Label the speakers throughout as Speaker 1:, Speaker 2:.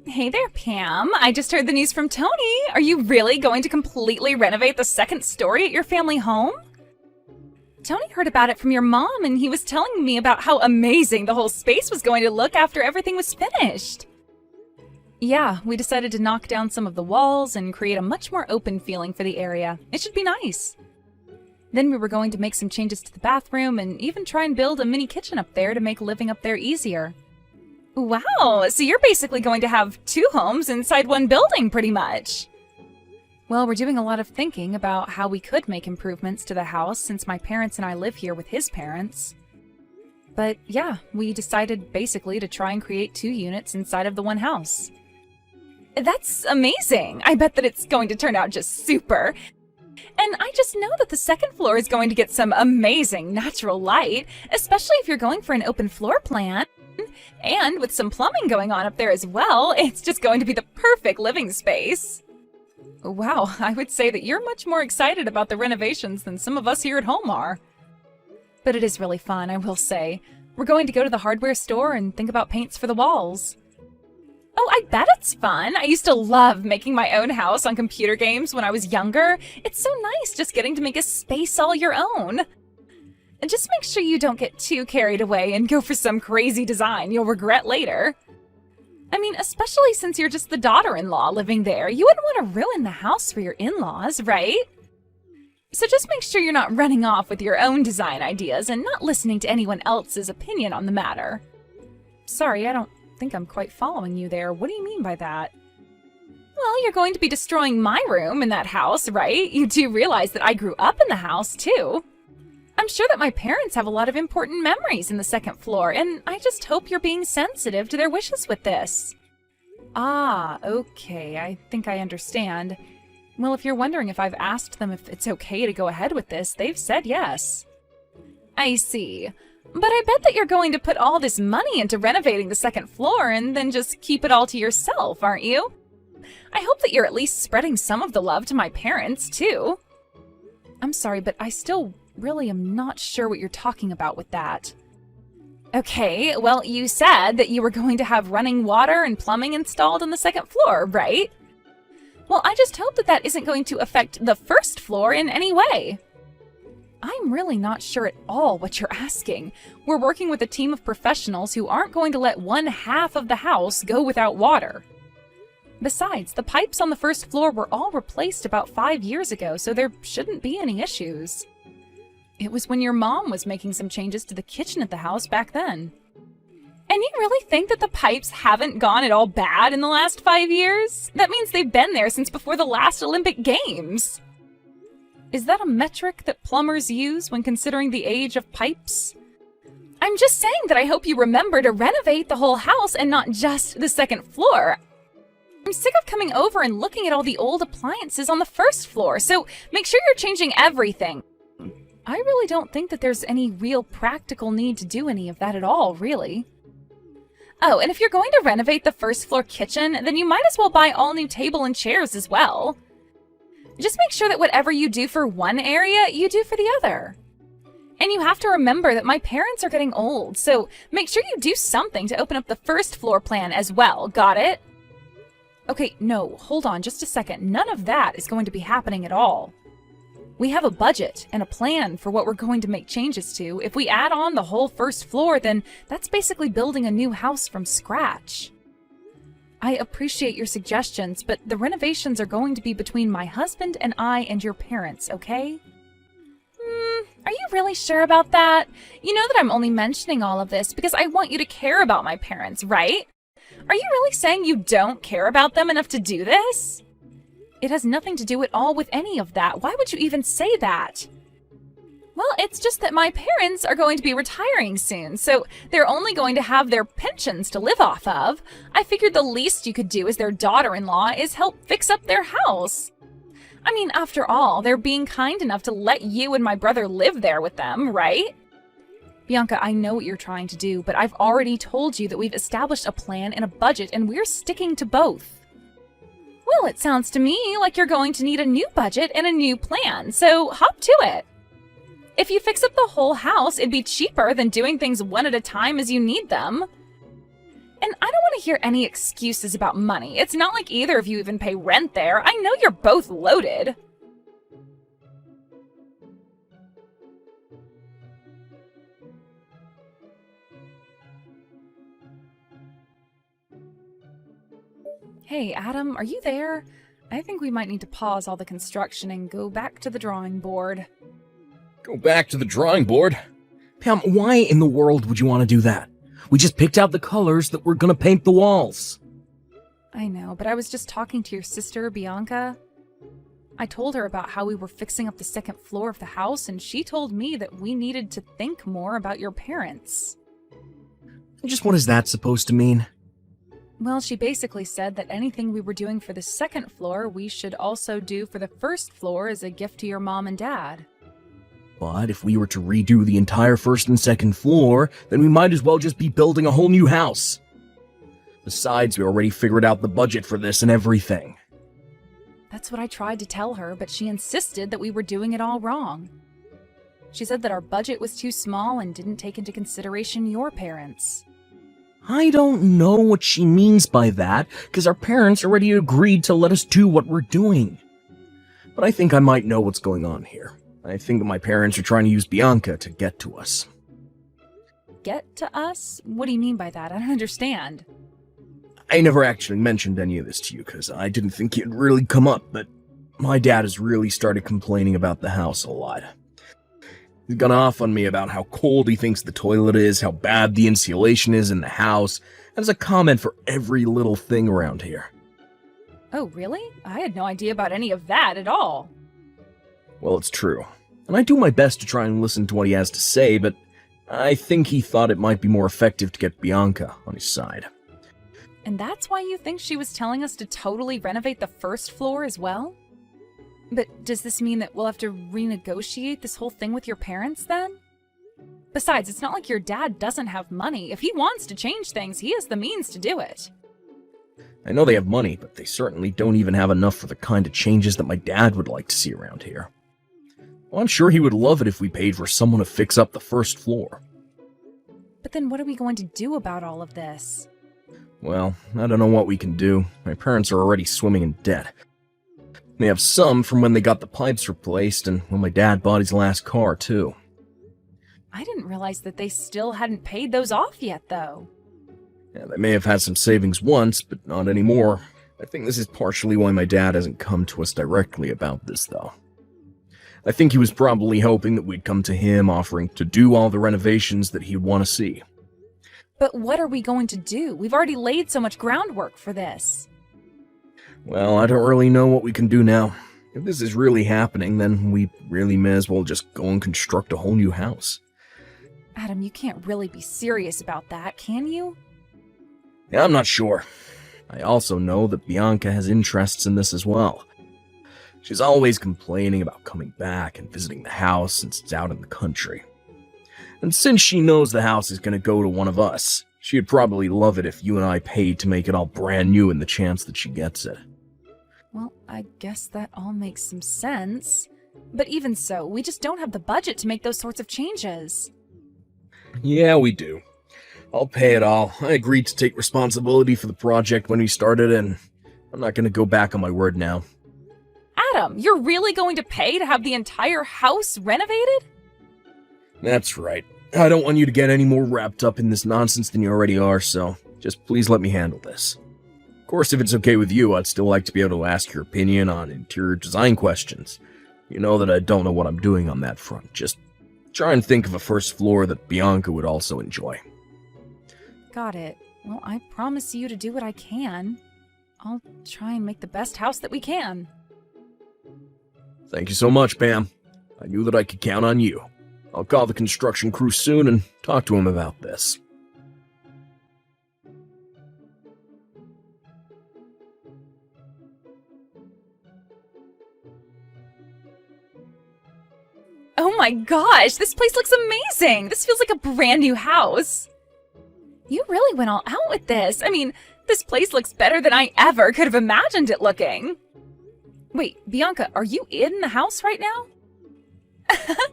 Speaker 1: Hey there, Pam. I just heard the news from Tony. Are you really going to completely renovate the second story at your family home? Tony heard about it from your mom, and he was telling me about how amazing the whole space was going to look after everything was finished. Yeah, we decided to knock down some of the walls and create a much more open feeling for the area. It should be nice. Then we were going to make some changes to the bathroom and even try and build a mini kitchen up there to make living up there easier. Wow, so you're basically going to have two homes inside one building, pretty much. Well, we're doing a lot of thinking about how we could make improvements to the house since my parents and I live here with his parents. But yeah, we decided basically to try and create two units inside of the one house. That's amazing! I bet that it's going to turn out just super. And I just know that the second floor is going to get some amazing natural light, especially if you're going for an open floor plan. And with some plumbing going on up there as well, it's just going to be the perfect living space. Wow, I would say that you're much more excited about the renovations than some of us here at home are. But it is really fun, I will say. We're going to go to the hardware store and think about paints for the walls. Oh, I bet it's fun. I used to love making my own house on computer games when I was younger. It's so nice just getting to make a space all your own. And just make sure you don't get too carried away and go for some crazy design you'll regret later. I mean, especially since you're just the daughter-in-law living there, you wouldn't want to ruin the house for your in-laws, right? So just make sure you're not running off with your own design ideas and not listening to anyone else's opinion on the matter. Sorry, I don't think I'm quite following you there. What do you mean by that? Well, you're going to be destroying my room in that house, right? You do realize that I grew up in the house, too. I'm sure that my parents have a lot of important memories in the second floor, and I just hope you're being sensitive to their wishes with this. Ah, okay, I think I understand. Well, if you're wondering if I've asked them if it's okay to go ahead with this, they've said yes. I see. But I bet that you're going to put all this money into renovating the second floor and then just keep it all to yourself, aren't you? I hope that you're at least spreading some of the love to my parents, too. I'm sorry, but I still really am not sure what you're talking about with that. Okay, well, you said that you were going to have running water and plumbing installed on the second floor, right? Well, I just hope that that isn't going to affect the first floor in any way. I'm really not sure at all what you're asking. We're working with a team of professionals who aren't going to let one half of the house go without water. Besides, the pipes on the first floor were all replaced about 5 years ago, so there shouldn't be any issues. It was when your mom was making some changes to the kitchen at the house back then. And you really think that the pipes haven't gone at all bad in the last 5 years? That means they've been there since before the last Olympic Games. Is that a metric that plumbers use when considering the age of pipes? I'm just saying that I hope you remember to renovate the whole house and not just the second floor. I'm sick of coming over and looking at all the old appliances on the first floor, so make sure you're changing everything. I really don't think that there's any real practical need to do any of that at all, really. Oh, and if you're going to renovate the first floor kitchen, then you might as well buy all new table and chairs as well. Just make sure that whatever you do for one area, you do for the other. And you have to remember that my parents are getting old, so make sure you do something to open up the first floor plan as well, got it? Okay, no, hold on just a second. None of that is going to be happening at all. We have a budget and a plan for what we're going to make changes to. If we add on the whole first floor, then that's basically building a new house from scratch. I appreciate your suggestions, but the renovations are going to be between my husband and I and your parents, okay? Are you really sure about that? You know that I'm only mentioning all of this because I want you to care about my parents, right? Are you really saying you don't care about them enough to do this? It has nothing to do at all with any of that. Why would you even say that? Well, it's just that my parents are going to be retiring soon, so they're only going to have their pensions to live off of. I figured the least you could do as their daughter-in-law is help fix up their house. I mean, after all, they're being kind enough to let you and my brother live there with them, right? Bianca, I know what you're trying to do, but I've already told you that we've established a plan and a budget, and we're sticking to both. Well, it sounds to me like you're going to need a new budget and a new plan, so hop to it. If you fix up the whole house, it'd be cheaper than doing things one at a time as you need them. And And I don't want to hear any excuses about money. It's not like either of you even pay rent there. I know you're both loaded. Hey, Adam, are you there? I think we might need to pause all the construction and go back to the drawing board.
Speaker 2: Go back to the drawing board? Pam, why in the world would you want to do that? We just picked out the colors that we're gonna paint the walls.
Speaker 1: I know, but I was just talking to your sister, Bianca. I told her about how we were fixing up the second floor of the house, and she told me that we needed to think more about your parents.
Speaker 2: Just what is that supposed to mean?
Speaker 1: Well, she basically said that anything we were doing for the second floor, we should also do for the first floor as a gift to your mom and dad.
Speaker 2: But if we were to redo the entire first and second floor, then we might as well just be building a whole new house. Besides, we already figured out the budget for this and everything.
Speaker 1: That's what I tried to tell her, but she insisted that we were doing it all wrong. She said that our budget was too small and didn't take into consideration your parents.
Speaker 2: I don't know what she means by that, because our parents already agreed to let us do what we're doing. But I think I might know what's going on here. I think that my parents are trying to use Bianca to get to us.
Speaker 1: Get to us? What do you mean by that? I don't understand.
Speaker 2: I never actually mentioned any of this to you, because I didn't think it'd really come up, but my dad has really started complaining about the house a lot. He's gone off on me about how cold he thinks the toilet is, how bad the insulation is in the house, and has a comment for every little thing around here.
Speaker 1: Oh, really? I had no idea about any of that at all.
Speaker 2: Well, it's true. And I do my best to try and listen to what he has to say, but I think he thought it might be more effective to get Bianca on his side.
Speaker 1: And that's why you think she was telling us to totally renovate the first floor as well? But does this mean that we'll have to renegotiate this whole thing with your parents then? Besides, it's not like your dad doesn't have money. If he wants to change things, he has the means to do it.
Speaker 2: I know they have money, but they certainly don't even have enough for the kind of changes that my dad would like to see around here. Well, I'm sure he would love it if we paid for someone to fix up the first floor.
Speaker 1: But then what are we going to do about all of this?
Speaker 2: Well, I don't know what we can do. My parents are already swimming in debt. They have some from when they got the pipes replaced and when my dad bought his last car, too.
Speaker 1: I didn't realize that they still hadn't paid those off yet, though.
Speaker 2: Yeah, they may have had some savings once, but not anymore. I think this is partially why my dad hasn't come to us directly about this, though. I think he was probably hoping that we'd come to him offering to do all the renovations that he'd want to see.
Speaker 1: But what are we going to do? We've already laid so much groundwork for this.
Speaker 2: Well, I don't really know what we can do now. If this is really happening, then we really may as well just go and construct a whole new house.
Speaker 1: Adam, you can't really be serious about that, can you?
Speaker 2: Yeah, I'm not sure. I also know that Bianca has interests in this as well. She's always complaining about coming back and visiting the house since it's out in the country. And since she knows the house is going to go to one of us, she'd probably love it if you and I paid to make it all brand new in the chance that she gets it.
Speaker 1: Well, I guess that all makes some sense. But even so, we just don't have the budget to make those sorts of changes.
Speaker 2: Yeah, we do. I'll pay it all. I agreed to take responsibility for the project when we started, and I'm not going to go back on my word now.
Speaker 1: Adam, you're really going to pay to have the entire house renovated?
Speaker 2: That's right. I don't want you to get any more wrapped up in this nonsense than you already are, so just please let me handle this. Of course, if it's okay with you, I'd still like to be able to ask your opinion on interior design questions. You know that I don't know what I'm doing on that front. Just try and think of a first floor that Bianca would also enjoy.
Speaker 1: Got it. Well, I promise you to do what I can. I'll try and make the best house that we can.
Speaker 2: Thank you so much, Pam. I knew that I could count on you. I'll call the construction crew soon and talk to him about this.
Speaker 1: Oh my gosh, this place looks amazing! This feels like a brand new house. You really went all out with this. I mean, this place looks better than I ever could have imagined it looking. Wait, Bianca, are you in the house right now?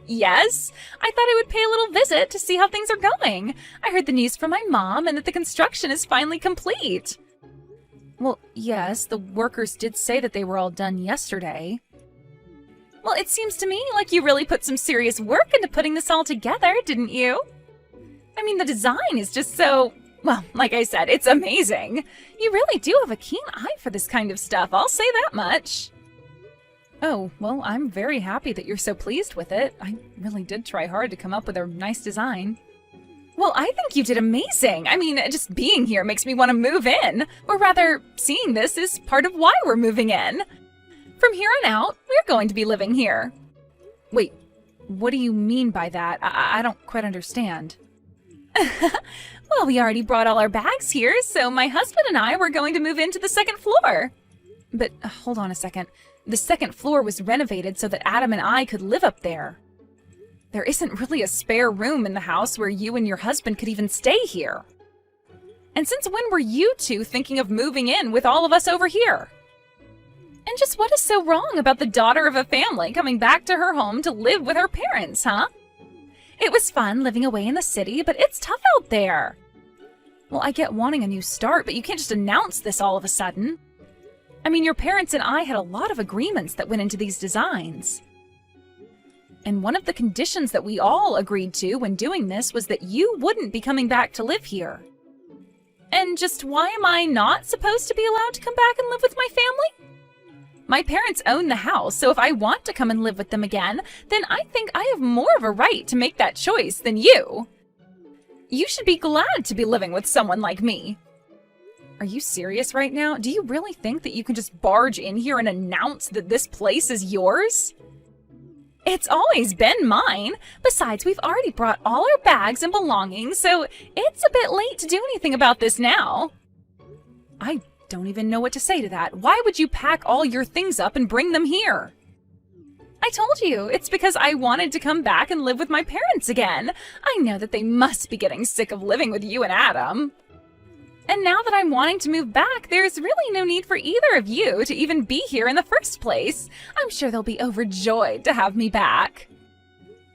Speaker 1: Yes, I thought I would pay a little visit to see how things are going. I heard the news from my mom and that the construction is finally complete. Well, yes, the workers did say that they were all done yesterday. Well, it seems to me like you really put some serious work into putting this all together, didn't you? I mean, the design is just so, well, like I said, it's amazing. You really do have a keen eye for this kind of stuff, I'll say that much. Oh, well, I'm very happy that you're so pleased with it. I really did try hard to come up with a nice design. Well, I think you did amazing. I mean, just being here makes me want to move in. Or rather, seeing this is part of why we're moving in. From here on out, we're going to be living here. Wait, what do you mean by that? I don't quite understand. Well, we already brought all our bags here, so my husband and I were going to move into the second floor. But hold on a second. The second floor was renovated so that Adam and I could live up there. There isn't really a spare room in the house where you and your husband could even stay here. And since when were you two thinking of moving in with all of us over here? And just what is so wrong about the daughter of a family coming back to her home to live with her parents, huh? It was fun living away in the city, but it's tough out there. Well, I get wanting a new start, but you can't just announce this all of a sudden. I mean, your parents and I had a lot of agreements that went into these designs. And one of the conditions that we all agreed to when doing this was that you wouldn't be coming back to live here. And just why am I not supposed to be allowed to come back and live with my family? My parents own the house, so if I want to come and live with them again, then I think I have more of a right to make that choice than you. You should be glad to be living with someone like me. Are you serious right now? Do you really think that you can just barge in here and announce that this place is yours? It's always been mine. Besides, we've already brought all our bags and belongings, so it's a bit late to do anything about this now. I don't even know what to say to that. Why would you pack all your things up and bring them here? I told you, it's because I wanted to come back and live with my parents again. I know that they must be getting sick of living with you and Adam. And now that I'm wanting to move back, there's really no need for either of you to even be here in the first place. I'm sure they'll be overjoyed to have me back.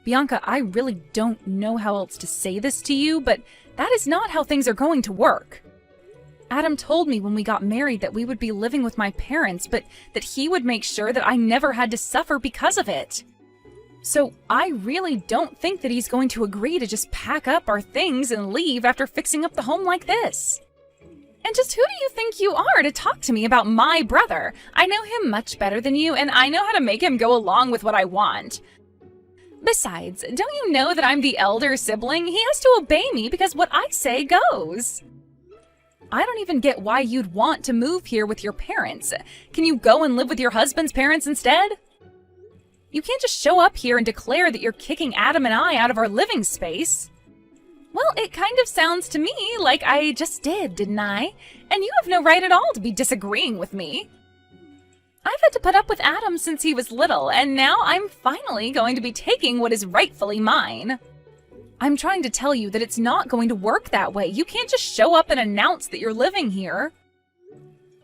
Speaker 1: Bianca, I really don't know how else to say this to you, but that is not how things are going to work. Adam told me when we got married that we would be living with my parents, but that he would make sure that I never had to suffer because of it. So I really don't think that he's going to agree to just pack up our things and leave after fixing up the home like this. And just who do you think you are to talk to me about my brother? I know him much better than you, and I know how to make him go along with what I want. Besides, don't you know that I'm the elder sibling? He has to obey me because what I say goes. I don't even get why you'd want to move here with your parents. Can you go and live with your husband's parents instead? You can't just show up here and declare that you're kicking Adam and I out of our living space. Well, it kind of sounds to me like I just did, didn't I? And you have no right at all to be disagreeing with me. I've had to put up with Adam since he was little, and now I'm finally going to be taking what is rightfully mine. I'm trying to tell you that it's not going to work that way. You can't just show up and announce that you're living here.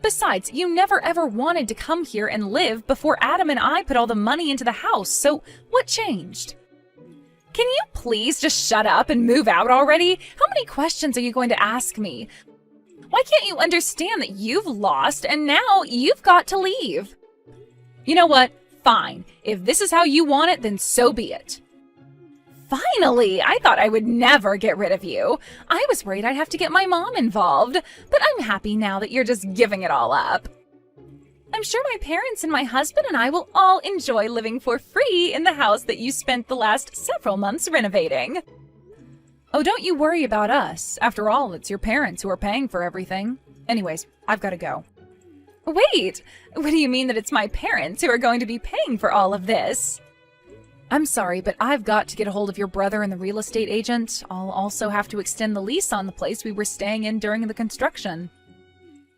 Speaker 1: Besides, you never ever wanted to come here and live before Adam and I put all the money into the house, so what changed? Can you please just shut up and move out already? How many questions are you going to ask me? Why can't you understand that you've lost and now you've got to leave? You know what? Fine. If this is how you want it, then so be it. Finally! I thought I would never get rid of you. I was worried I'd have to get my mom involved, but I'm happy now that you're just giving it all up. I'm sure my parents and my husband and I will all enjoy living for free in the house that you spent the last several months renovating. Oh, don't you worry about us. After all, it's your parents who are paying for everything. Anyways, I've got to go. Wait! What do you mean that it's my parents who are going to be paying for all of this? I'm sorry, but I've got to get a hold of your brother and the real estate agent. I'll also have to extend the lease on the place we were staying in during the construction.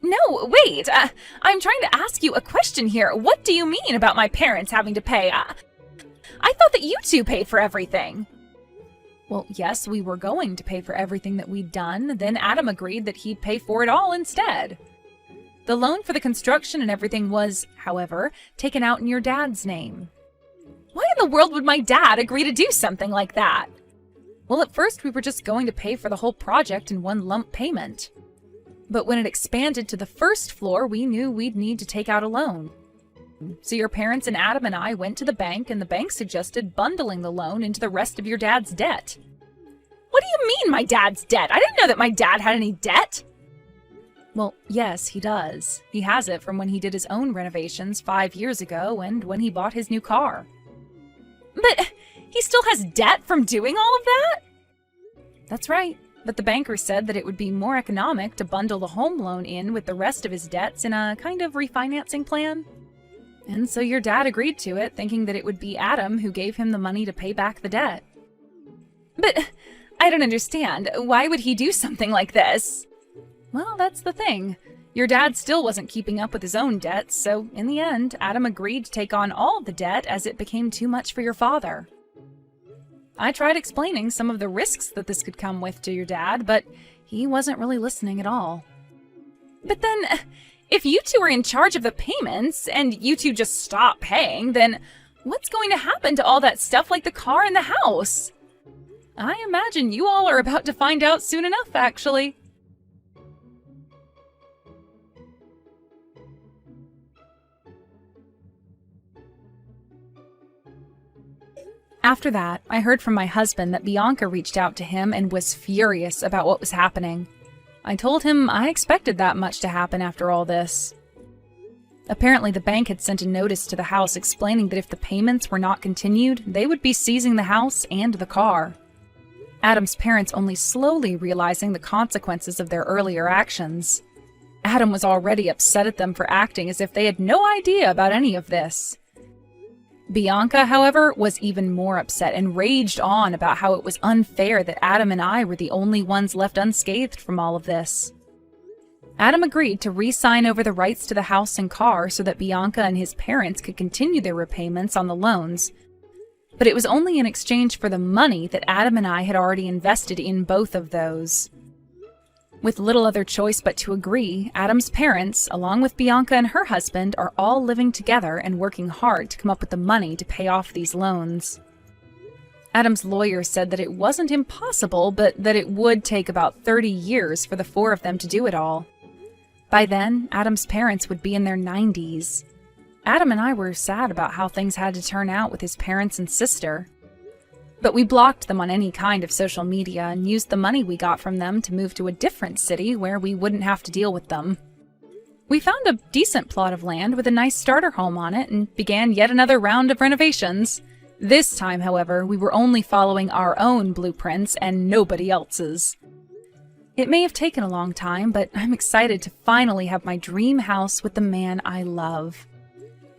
Speaker 1: No, wait! I'm trying to ask you a question here. What do you mean about my parents having to pay? I thought that you two paid for everything. Well, yes, we were going to pay for everything that we'd done. Then Adam agreed that he'd pay for it all instead. The loan for the construction and everything was, however, taken out in your dad's name. Why in the world would my dad agree to do something like that? Well, at first we were just going to pay for the whole project in one lump payment. But when it expanded to the first floor, we knew we'd need to take out a loan. So your parents and Adam and I went to the bank, and the bank suggested bundling the loan into the rest of your dad's debt. What do you mean, my dad's debt? I didn't know that my dad had any debt. Well, yes, he does. He has it from when he did his own renovations 5 years ago and when he bought his new car. But he still has debt from doing all of that? That's right. But the banker said that it would be more economic to bundle the home loan in with the rest of his debts in a kind of refinancing plan. And so your dad agreed to it, thinking that it would be Adam who gave him the money to pay back the debt. But I don't understand. Why would he do something like this? Well, that's the thing. Your dad still wasn't keeping up with his own debts, so in the end, Adam agreed to take on all the debt as it became too much for your father. I tried explaining some of the risks that this could come with to your dad, but he wasn't really listening at all. But then, if you two are in charge of the payments, and you two just stop paying, then what's going to happen to all that stuff like the car and the house? I imagine you all are about to find out soon enough, actually. After that, I heard from my husband that Bianca reached out to him and was furious about what was happening. I told him I expected that much to happen after all this. Apparently, the bank had sent a notice to the house explaining that if the payments were not continued, they would be seizing the house and the car. Adam's parents only slowly realizing the consequences of their earlier actions. Adam was already upset at them for acting as if they had no idea about any of this. Bianca, however, was even more upset and raged on about how it was unfair that Adam and I were the only ones left unscathed from all of this. Adam agreed to re-sign over the rights to the house and car so that Bianca and his parents could continue their repayments on the loans, but it was only in exchange for the money that Adam and I had already invested in both of those. With little other choice but to agree, Adam's parents, along with Bianca and her husband, are all living together and working hard to come up with the money to pay off these loans. Adam's lawyer said that it wasn't impossible, but that it would take about 30 years for the four of them to do it all. By then, Adam's parents would be in their 90s. Adam and I were sad about how things had to turn out with his parents and sister. But we blocked them on any kind of social media and used the money we got from them to move to a different city where we wouldn't have to deal with them. We found a decent plot of land with a nice starter home on it and began yet another round of renovations. This time, however, we were only following our own blueprints and nobody else's. It may have taken a long time, but I'm excited to finally have my dream house with the man I love.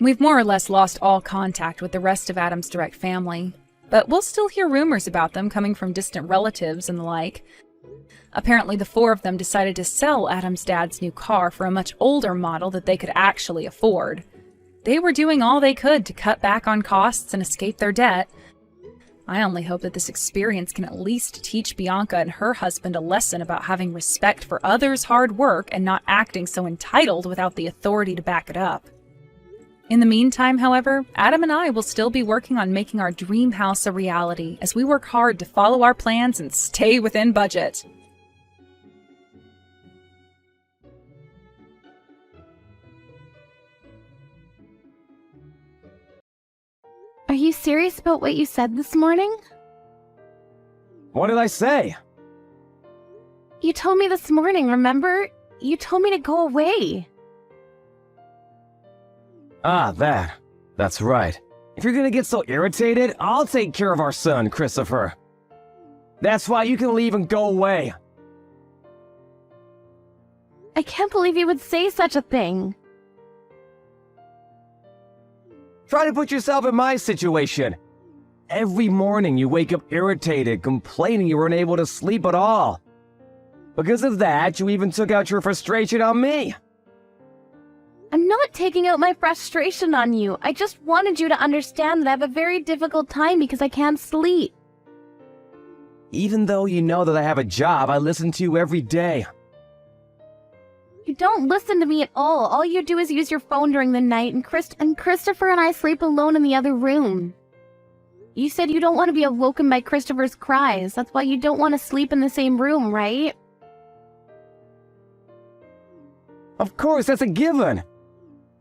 Speaker 1: We've more or less lost all contact with the rest of Adam's direct family, but we'll still hear rumors about them coming from distant relatives and the like. Apparently, the four of them decided to sell Adam's dad's new car for a much older model that they could actually afford. They were doing all they could to cut back on costs and escape their debt. I only hope that this experience can at least teach Bianca and her husband a lesson about having respect for others' hard work and not acting so entitled without the authority to back it up. In the meantime, however, Adam and I will still be working on making our dream house a reality as we work hard to follow our plans and stay within budget.
Speaker 3: Are you serious about what you said this morning?
Speaker 4: What did I say?
Speaker 3: You told me this morning, remember? You told me to go away.
Speaker 4: Ah, that's right. If you're gonna get so irritated, I'll take care of our son, Christopher. That's why you can leave and go away.
Speaker 3: I can't believe you would say such a thing.
Speaker 4: Try to put yourself in my situation. Every morning you wake up irritated, complaining you weren't able to sleep at all. Because of that, you even took out your frustration on me.
Speaker 3: I'm not taking out my frustration on you. I just wanted you to understand that I have a very difficult time because I can't sleep.
Speaker 4: Even though you know that I have a job, I listen to you every day.
Speaker 3: You don't listen to me at all. All you do is use your phone during the night, and Christopher and I sleep alone in the other room. You said you don't want to be awoken by Christopher's cries. That's why you don't want to sleep in the same room, right?
Speaker 4: Of course, that's a given.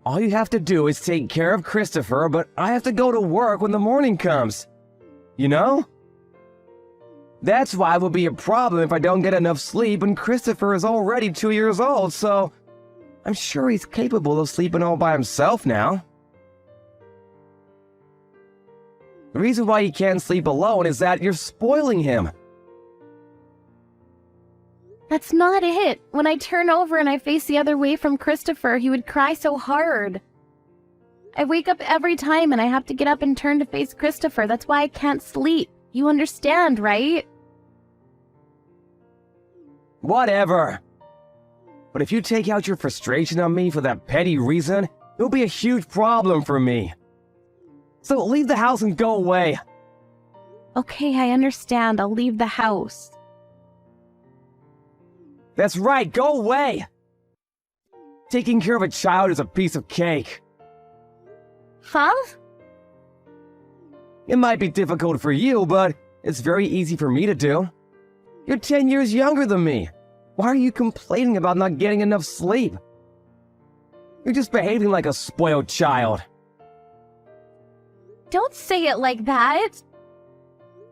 Speaker 4: All you have to do is take care of Christopher, but I have to go to work when the morning comes. You know? That's why it will be a problem if I don't get enough sleep, and Christopher is already 2 years old, so I'm sure he's capable of sleeping all by himself now. The reason why he can't sleep alone is that you're spoiling him.
Speaker 3: That's not it. When I turn over and I face the other way from Christopher, he would cry so hard. I wake up every time and I have to get up and turn to face Christopher. That's why I can't sleep. You understand, right?
Speaker 4: Whatever. But if you take out your frustration on me for that petty reason, it'll be a huge problem for me. So leave the house and go away.
Speaker 3: Okay, I understand. I'll leave the house.
Speaker 4: That's right, go away! Taking care of a child is a piece of cake.
Speaker 3: Huh?
Speaker 4: It might be difficult for you, but it's very easy for me to do. You're 10 years younger than me. Why are you complaining about not getting enough sleep? You're just behaving like a spoiled child.
Speaker 3: Don't say it like that.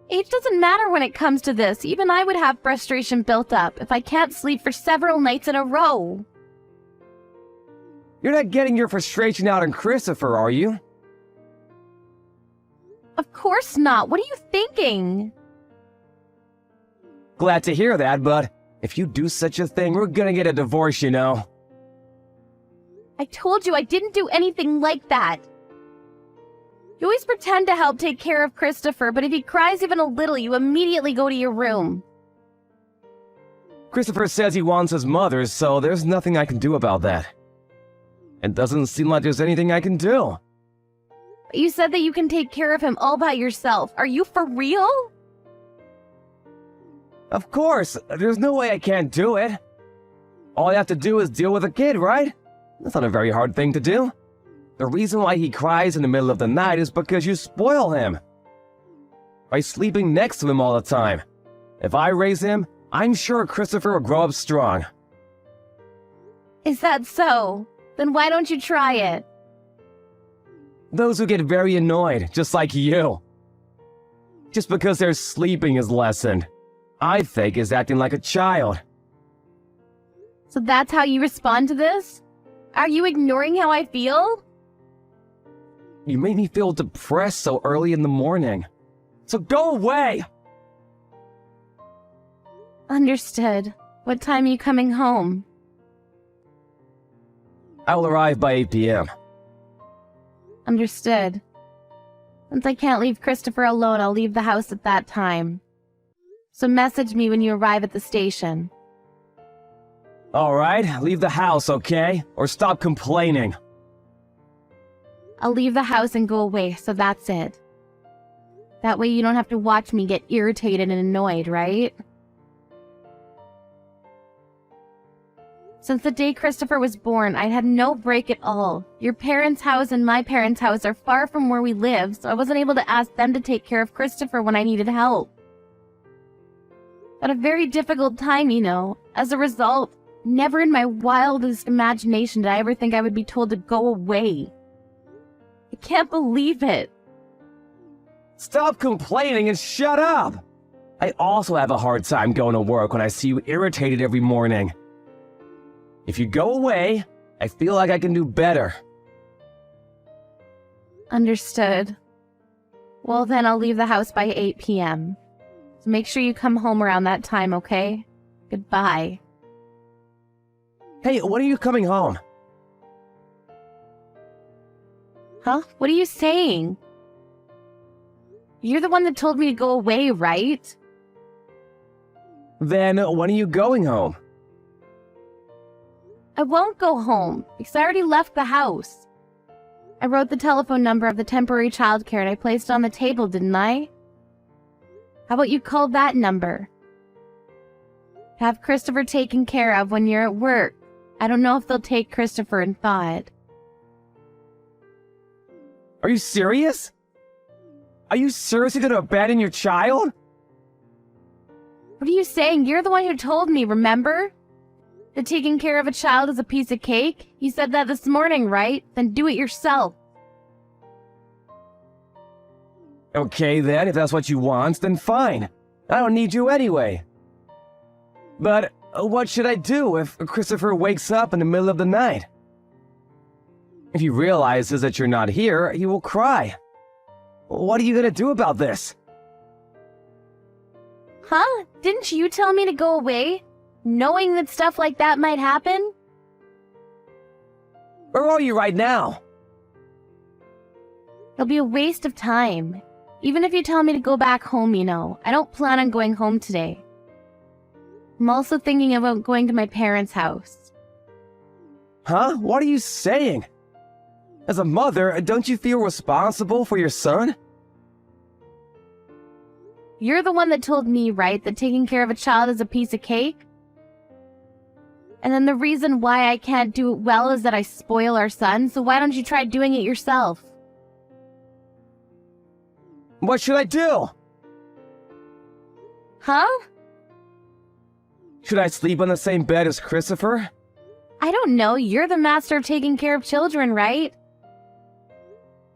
Speaker 3: Age doesn't matter when it comes to this. Even I would have frustration built up if I can't sleep for several nights in a row.
Speaker 4: You're not getting your frustration out on Christopher, are you?
Speaker 3: Of course not. What are you thinking?
Speaker 4: Glad to hear that, but if you do such a thing, we're gonna get a divorce, you know.
Speaker 3: I told you I didn't do anything like that. You always pretend to help take care of Christopher, but if he cries even a little, you immediately go to your room.
Speaker 4: Christopher says he wants his mother, so there's nothing I can do about that. It doesn't seem like there's anything I can do.
Speaker 3: But you said that you can take care of him all by yourself. Are you for real?
Speaker 4: Of course, there's no way I can't do it. All I have to do is deal with a kid, right? That's not a very hard thing to do. The reason why he cries in the middle of the night is because you spoil him. By sleeping next to him all the time. If I raise him, I'm sure Christopher will grow up strong.
Speaker 3: Is that so? Then why don't you try it?
Speaker 4: Those who get very annoyed, just like you. Just because their sleeping is lessened, I think is acting like a child.
Speaker 3: So that's how you respond to this? Are you ignoring how I feel?
Speaker 4: You made me feel depressed so early in the morning. So go away!
Speaker 3: Understood. What time are you coming home?
Speaker 4: I will arrive by 8 p.m.
Speaker 3: Understood. Since I can't leave Christopher alone, I'll leave the house at that time. So message me when you arrive at the station.
Speaker 4: Alright, leave the house, okay? Or stop complaining.
Speaker 3: I'll leave the house and go away, so that's it. That way you don't have to watch me get irritated and annoyed, right? Since the day Christopher was born, I'd had no break at all. Your parents' house and my parents' house are far from where we live, so I wasn't able to ask them to take care of Christopher when I needed help. At a very difficult time, you know. As a result, never in my wildest imagination did I ever think I would be told to go away. I can't believe it.
Speaker 4: Stop complaining and shut up! I also have a hard time going to work when I see you irritated every morning. If you go away, I feel like I can do better.
Speaker 3: Understood. Well, then I'll leave the house by 8 p.m. So make sure you come home around that time, okay? Goodbye.
Speaker 4: Hey, when are you coming home?
Speaker 3: Huh? What are you saying? You're the one that told me to go away, right?
Speaker 4: Then, when are you going home?
Speaker 3: I won't go home, because I already left the house. I wrote the telephone number of the temporary childcare and I placed it on the table, didn't I? How about you call that number? Have Christopher taken care of when you're at work. I don't know if they'll take Christopher in thought.
Speaker 4: Are you serious? Are you seriously gonna abandon your child?
Speaker 3: What are you saying? You're the one who told me, remember? That taking care of a child is a piece of cake? You said that this morning, right? Then do it yourself.
Speaker 4: Okay then, if that's what you want, then fine. I don't need you anyway. But what should I do if Christopher wakes up in the middle of the night? If he realizes that you're not here, he will cry. What are you gonna do about this?
Speaker 3: Huh? Didn't you tell me to go away? Knowing that stuff like that might happen?
Speaker 4: Where are you right now?
Speaker 3: It'll be a waste of time. Even if you tell me to go back home, you know. I don't plan on going home today. I'm also thinking about going to my parents' house.
Speaker 4: Huh? What are you saying? As a mother, don't you feel responsible for your son?
Speaker 3: You're the one that told me, right, that taking care of a child is a piece of cake? And then the reason why I can't do it well is that I spoil our son, so why don't you try doing it yourself?
Speaker 4: What should I do?
Speaker 3: Huh?
Speaker 4: Should I sleep on the same bed as Christopher?
Speaker 3: I don't know, you're the master of taking care of children, right?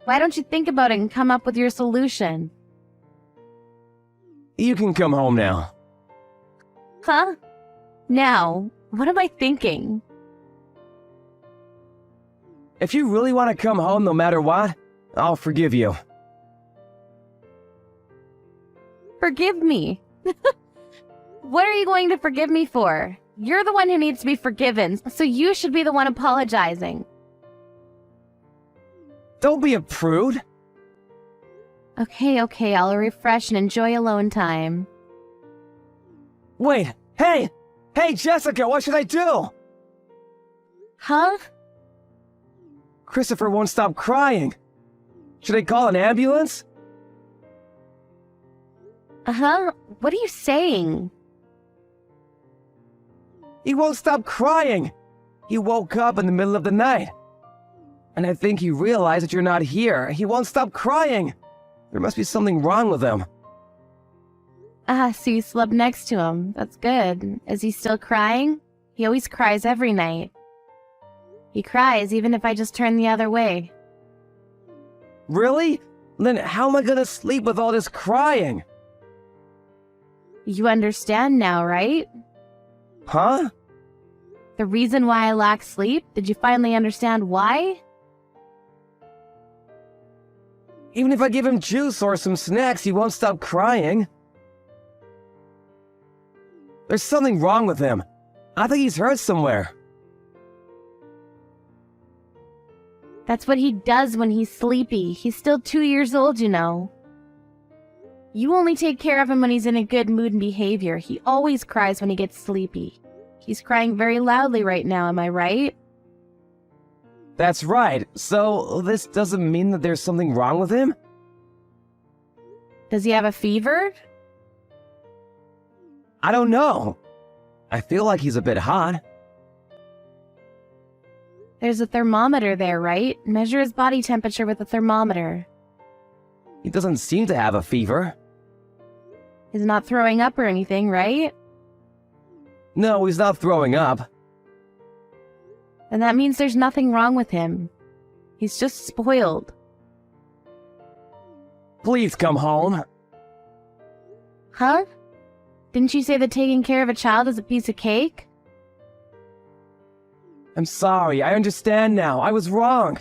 Speaker 3: Why don't you think about it and come up with your solution?
Speaker 4: You can come home now.
Speaker 3: Huh? Now, what am I thinking?
Speaker 4: If you really want to come home no matter what, I'll forgive you.
Speaker 3: Forgive me. What are you going to forgive me for? You're the one who needs to be forgiven, so you should be the one apologizing.
Speaker 4: Don't be a prude.
Speaker 3: Okay, I'll refresh and enjoy alone time.
Speaker 4: Wait, hey, Jessica, what should I do?
Speaker 3: Huh?
Speaker 4: Christopher won't stop crying. Should I call an ambulance?
Speaker 3: Uh-huh, what are you saying?
Speaker 4: He won't stop crying. He woke up in the middle of the night. And I think he realized that you're not here. He won't stop crying. There must be something wrong with him.
Speaker 3: So you slept next to him. That's good. Is he still crying? He always cries every night. He cries even if I just turn the other way.
Speaker 4: Really? Then how am I gonna sleep with all this crying?
Speaker 3: You understand now, right?
Speaker 4: Huh?
Speaker 3: The reason why I lack sleep? Did you finally understand why?
Speaker 4: Even if I give him juice or some snacks, he won't stop crying. There's something wrong with him. I think he's hurt somewhere.
Speaker 3: That's what he does when he's sleepy. He's still 2 years old, you know. You only take care of him when he's in a good mood and behavior. He always cries when he gets sleepy. He's crying very loudly right now, am I right?
Speaker 4: That's right. So, this doesn't mean that there's something wrong with him?
Speaker 3: Does he have a fever?
Speaker 4: I don't know. I feel like he's a bit hot.
Speaker 3: There's a thermometer there, right? Measure his body temperature with a thermometer.
Speaker 4: He doesn't seem to have a fever.
Speaker 3: He's not throwing up or anything, right?
Speaker 4: No, he's not throwing up.
Speaker 3: And that means there's nothing wrong with him. He's just spoiled.
Speaker 4: Please come home.
Speaker 3: Huh? Didn't you say that taking care of a child is a piece of cake?
Speaker 4: I'm sorry, I understand now. I was wrong.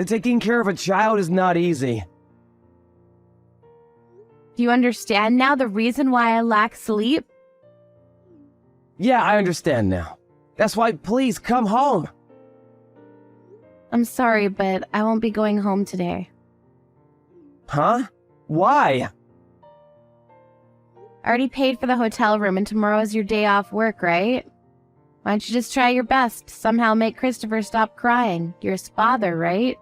Speaker 4: Taking care of a child is not easy.
Speaker 3: Do you understand now the reason why I lack sleep?
Speaker 4: Yeah, I understand now. That's why please come home.
Speaker 3: I'm sorry, but I won't be going home today.
Speaker 4: Huh? Why?
Speaker 3: I already paid for the hotel room and tomorrow is your day off work, right? Why don't you just try your best to somehow make Christopher stop crying? You're his father, right?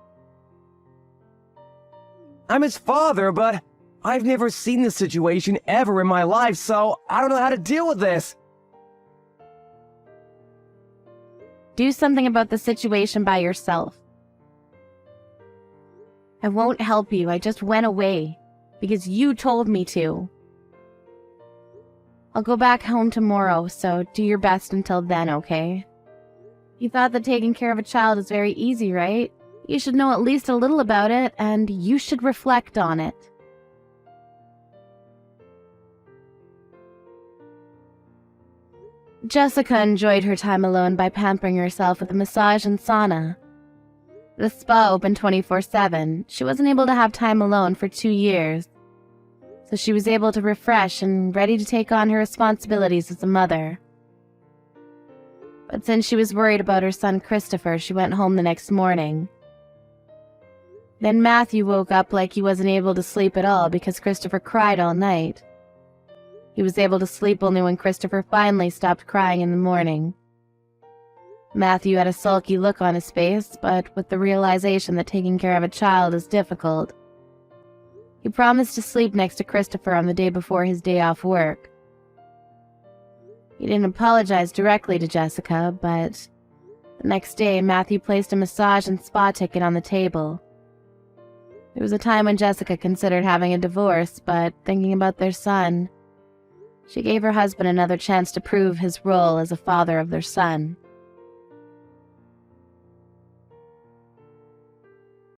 Speaker 4: I'm his father, but I've never seen this situation ever in my life, so I don't know how to deal with this.
Speaker 3: Do something about the situation by yourself. I won't help you, I just went away. Because you told me to. I'll go back home tomorrow, so do your best until then, okay? You thought that taking care of a child is very easy, right? You should know at least a little about it, and you should reflect on it. Jessica enjoyed her time alone by pampering herself with a massage and sauna. The spa opened 24/7. She wasn't able to have time alone for 2 years, so she was able to refresh and ready to take on her responsibilities as a mother. But since she was worried about her son Christopher, she went home the next morning. Then Matthew woke up like he wasn't able to sleep at all because Christopher cried all night. He was able to sleep only when Christopher finally stopped crying in the morning. Matthew had a sulky look on his face, but with the realization that taking care of a child is difficult, he promised to sleep next to Christopher on the day before his day off work. He didn't apologize directly to Jessica, but the next day Matthew placed a massage and spa ticket on the table. There was a time when Jessica considered having a divorce, but thinking about their son, she gave her husband another chance to prove his role as a father of their son.